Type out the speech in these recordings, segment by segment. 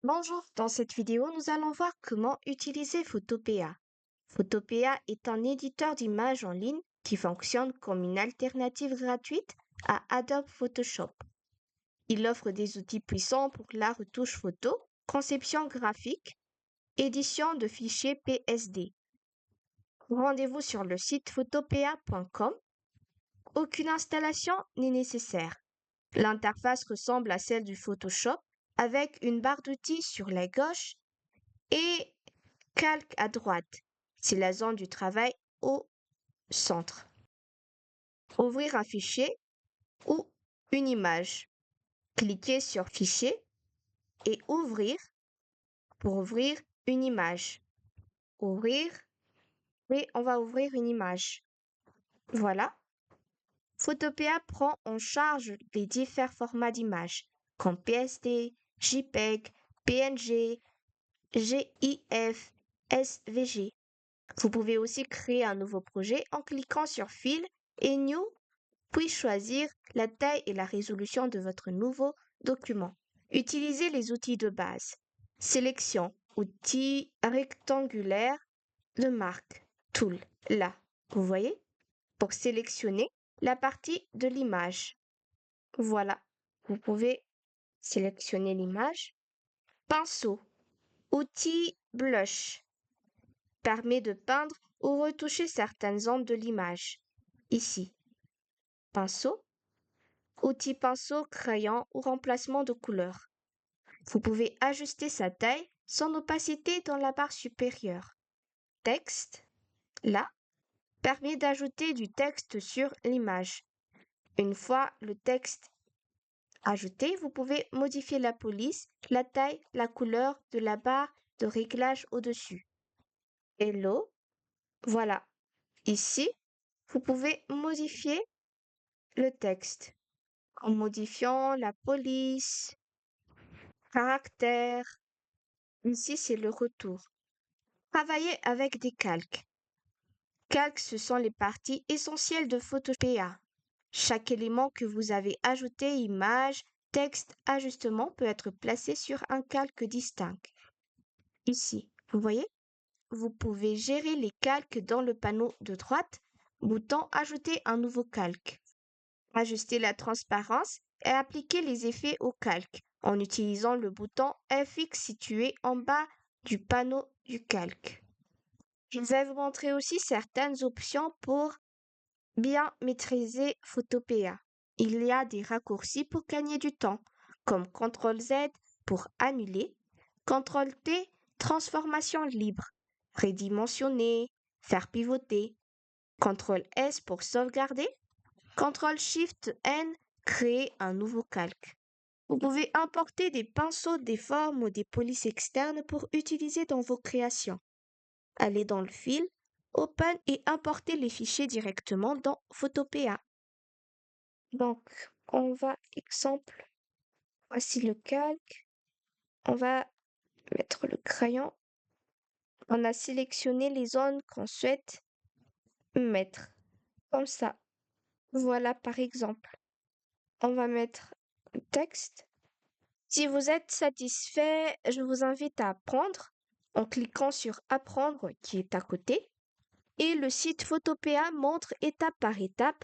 Bonjour, dans cette vidéo, nous allons voir comment utiliser Photopea. Photopea est un éditeur d'images en ligne qui fonctionne comme une alternative gratuite à Adobe Photoshop. Il offre des outils puissants pour la retouche photo, conception graphique, édition de fichiers PSD. Rendez-vous sur le site photopea.com. Aucune installation n'est nécessaire. L'interface ressemble à celle du Photoshop avec une barre d'outils sur la gauche et calque à droite. C'est la zone du travail au centre. Ouvrir un fichier ou une image. Cliquez sur Fichier et Ouvrir pour ouvrir une image. Ouvrir et on va ouvrir une image. Voilà. Photopea prend en charge les différents formats d'images comme PSD, JPEG, PNG, GIF, SVG. Vous pouvez aussi créer un nouveau projet en cliquant sur File et New, puis choisir la taille et la résolution de votre nouveau document. Utilisez les outils de base. Sélection, outil rectangulaire de marque, Tool, là, vous voyez, pour sélectionner la partie de l'image. Voilà, vous pouvez sélectionner l'image. Pinceau, outil blush, permet de peindre ou retoucher certaines zones de l'image. Ici, pinceau, outil pinceau, crayon ou remplacement de couleur. Vous pouvez ajuster sa taille, son opacité dans la barre supérieure. Texte, là, permet d'ajouter du texte sur l'image. Une fois le texte ajouté, vous pouvez modifier la police, la taille, la couleur de la barre de réglage au-dessus. Hello, voilà. Ici, vous pouvez modifier le texte en modifiant la police, caractère. Ici, c'est le retour. Travailler avec des calques. Calques, ce sont les parties essentielles de Photopea. Chaque élément que vous avez ajouté, image, texte, ajustement, peut être placé sur un calque distinct. Ici, vous voyez, vous pouvez gérer les calques dans le panneau de droite, bouton Ajouter un nouveau calque. Ajuster la transparence et appliquer les effets au calque en utilisant le bouton FX situé en bas du panneau du calque. Je vais vous montrer aussi certaines options pour bien maîtriser Photopea. Il y a des raccourcis pour gagner du temps, comme CTRL-Z pour annuler, CTRL-T, transformation libre, redimensionner, faire pivoter, CTRL-S pour sauvegarder, CTRL-SHIFT-N, créer un nouveau calque. Vous pouvez importer des pinceaux, des formes ou des polices externes pour utiliser dans vos créations. Allez dans le fil, Open et importez les fichiers directement dans Photopea. Donc, on va, exemple, voici le calque. On va mettre le crayon. On a sélectionné les zones qu'on souhaite mettre, comme ça. Voilà par exemple. On va mettre le texte. Si vous êtes satisfait, je vous invite à apprendre en cliquant sur Apprendre qui est à côté. Et le site Photopea montre étape par étape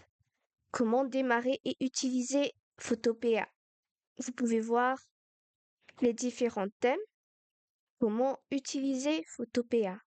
comment démarrer et utiliser Photopea. Vous pouvez voir les différents thèmes, comment utiliser Photopea.